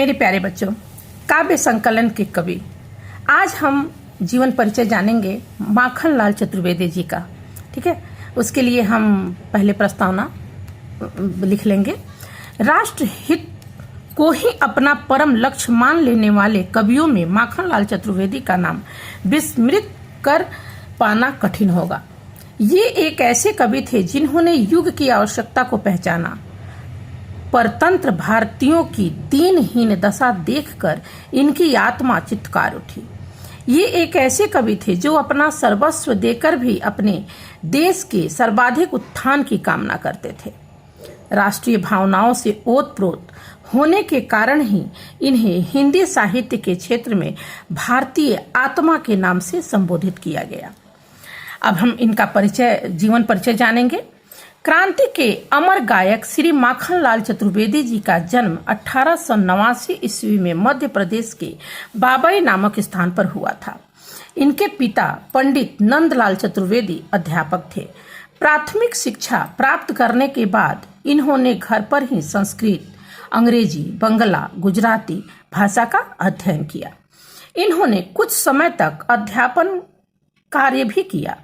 मेरे प्यारे बच्चों, काव्य संकलन के कवि, आज हम जीवन परिचय जानेंगे माखनलाल चतुर्वेदी जी का। ठीक है, उसके लिए हम पहले प्रस्तावना लिख लेंगे। राष्ट्र हित को ही अपना परम लक्ष्य मान लेने वाले कवियों में माखनलाल चतुर्वेदी का नाम विस्मृत कर पाना कठिन होगा। ये एक ऐसे कवि थे जिन्होंने युग की आवश्यकता को पहचाना। परतंत्र भारतीयों की दीनहीन दशा देखकर इनकी आत्मा चित्कार उठी। ये एक ऐसे कवि थे जो अपना सर्वस्व देकर भी अपने देश के सर्वाधिक उत्थान की कामना करते थे। राष्ट्रीय भावनाओं से ओतप्रोत होने के कारण ही इन्हें हिंदी साहित्य के क्षेत्र में भारतीय आत्मा के नाम से संबोधित किया गया। अब हम इनका जीवन परिचय जानेंगे। क्रांति के अमर गायक श्री माखनलाल चतुर्वेदी जी का जन्म 1889 ईस्वी में मध्य प्रदेश के बाबई नामक स्थान पर हुआ था। इनके पिता पंडित नंदलाल चतुर्वेदी अध्यापक थे। प्राथमिक शिक्षा प्राप्त करने के बाद इन्होंने घर पर ही संस्कृत, अंग्रेजी, बंगला, गुजराती भाषा का अध्ययन किया। इन्होंने कुछ समय तक अध्यापन कार्य भी किया।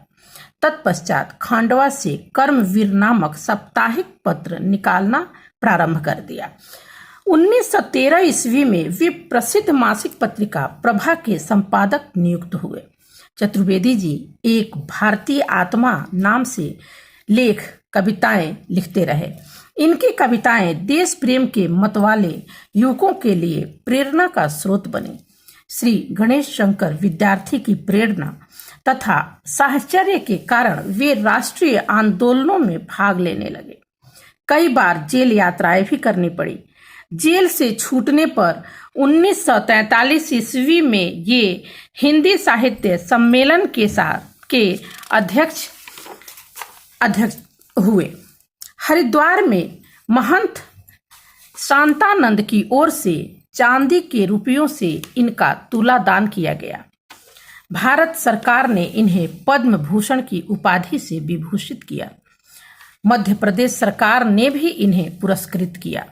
तत्पश्चात खांडवा से कर्मवीर नामक साप्ताहिक पत्र निकालना प्रारंभ कर दिया। 1913 ईस्वी में वे प्रसिद्ध मासिक पत्रिका प्रभा के संपादक नियुक्त हुए। चतुर्वेदी जी एक भारतीय आत्मा नाम से लेख कविताएं लिखते रहे। इनकी कविताएं देश प्रेम के मतवाले युवकों के लिए प्रेरणा का स्रोत बनी। श्री गणेश शंकर विद्यार्थी की प्रेरणा तथा साहचर्य के कारण वे राष्ट्रीय आंदोलनों में भाग लेने लगे। कई बार जेल यात्राएं भी करनी पड़ी। जेल से छूटने पर 1943 ईस्वी में ये हिंदी साहित्य सम्मेलन के अध्यक्ष हुए। हरिद्वार में महंत शांतानंद की ओर से चांदी के रुपयों से इनका तुला दान किया गया। भारत सरकार ने इन्हें पद्म भूषण की उपाधि से विभूषित किया। मध्य प्रदेश सरकार ने भी इन्हें पुरस्कृत किया।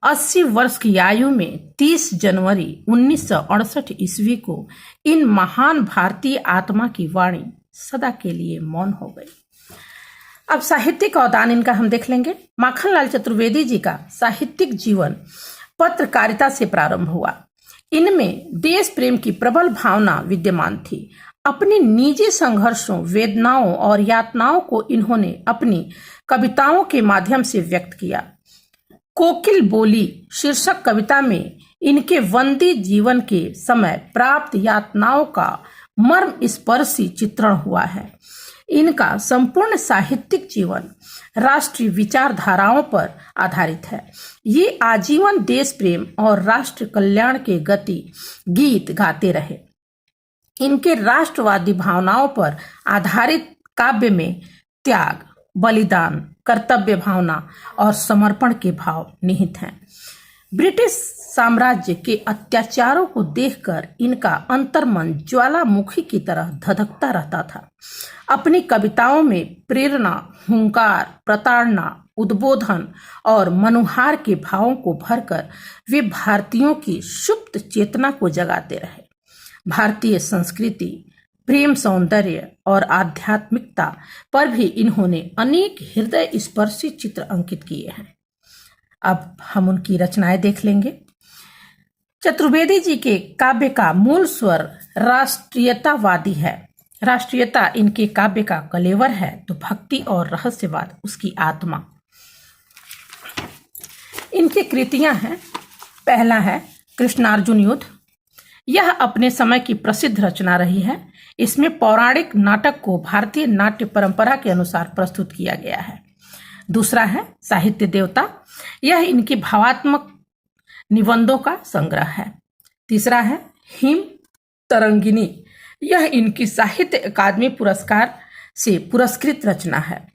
80 वर्ष की आयु में 30 जनवरी 1968 ईस्वी को इन महान भारतीय आत्मा की वाणी सदा के लिए मौन हो गई। अब साहित्यिक अवदान इनका हम देख लेंगे। माखनलाल चतुर्वेदी जी का साहित्यिक जीवन पत्रकारिता से प्रारंभ हुआ। इनमें देश प्रेम की प्रबल भावना विद्यमान थी। अपनी निजी संघर्षों, वेदनाओं और यातनाओं को इन्होंने अपनी कविताओं के माध्यम से व्यक्त किया। कोकिल बोली शीर्षक कविता में इनके वंदी जीवन के समय प्राप्त यातनाओं का मर्म स्पर्शी चित्रण हुआ है। इनका संपूर्ण साहित्यिक जीवन राष्ट्रीय विचारधाराओं पर आधारित है। ये आजीवन देश प्रेम और राष्ट्र कल्याण के गीत गाते रहे। इनके राष्ट्रवादी भावनाओं पर आधारित काव्य में त्याग, बलिदान, कर्तव्य भावना और समर्पण के भाव निहित हैं। ब्रिटिश साम्राज्य के अत्याचारों को देखकर इनका अंतर्मन ज्वालामुखी की तरह धधकता रहता था। अपनी कविताओं में प्रेरणा, हुंकार, प्रताड़ना, उद्बोधन और मनुहार के भावों को भरकर वे भारतीयों की सुप्त चेतना को जगाते रहे। भारतीय संस्कृति, प्रेम, सौंदर्य और आध्यात्मिकता पर भी इन्होंने अनेक हृदय स्पर्शी चित्र अंकित किए हैं। अब हम उनकी रचनाएं देख लेंगे। चतुर्वेदी जी के काव्य का मूल स्वर राष्ट्रीयतावादी है। राष्ट्रीयता इनके काव्य का कलेवर है तो भक्ति और रहस्यवाद उसकी आत्मा। इनकी कृतियां हैं। पहला है कृष्णार्जुन युद्ध। यह अपने समय की प्रसिद्ध रचना रही है। इसमें पौराणिक नाटक को भारतीय नाट्य परंपरा के अनुसार प्रस्तुत किया गया है। दूसरा है साहित्य देवता। यह इनकी भावात्मक निबंधों का संग्रह है। तीसरा है हिम तरंगिनी। यह इनकी साहित्य अकादमी पुरस्कार से पुरस्कृत रचना है।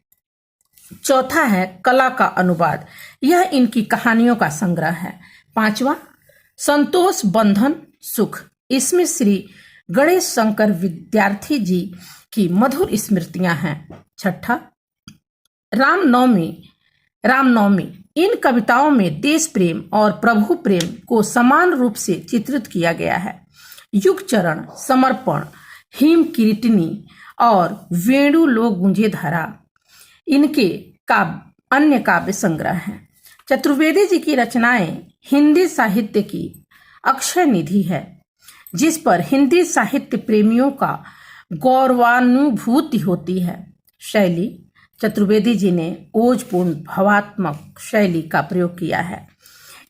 चौथा है कला का अनुवाद। यह इनकी कहानियों का संग्रह है। पांचवा संतोष बंधन सुख। इसमें श्री गणेश शंकर विद्यार्थी जी की मधुर स्मृतियां हैं। छठा रामनवमी इन कविताओं में देश प्रेम और प्रभु प्रेम को समान रूप से चित्रित किया गया है। युग चरण, समर्पण, हिम कीर्तनी और वेणु लोक गुंजे धरा इनके अन्य काव्य संग्रह हैं। चतुर्वेदी जी की रचनाएं हिंदी साहित्य की अक्षय निधि है, जिस पर हिंदी साहित्य प्रेमियों का गौरवानुभूति होती है। शैली, चतुर्वेदी जी ने ओजपूर्ण भावात्मक शैली का प्रयोग किया है।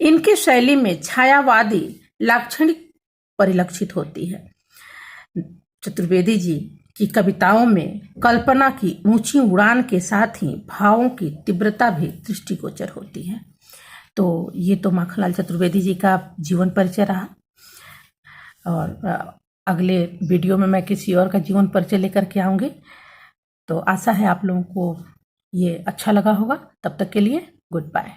इनकी शैली में छायावादी लाक्षणिक परिलक्षित होती है। चतुर्वेदी जी की कविताओं में कल्पना की ऊंची उड़ान के साथ ही भावों की तीव्रता भी दृष्टिगोचर होती है। तो ये तो माखनलाल चतुर्वेदी जी का जीवन परिचय रहा, और अगले वीडियो में मैं किसी और का जीवन परिचय लेकर के आऊँगी। तो आशा है आप लोगों को ये अच्छा लगा होगा। तब तक के लिए गुड बाय।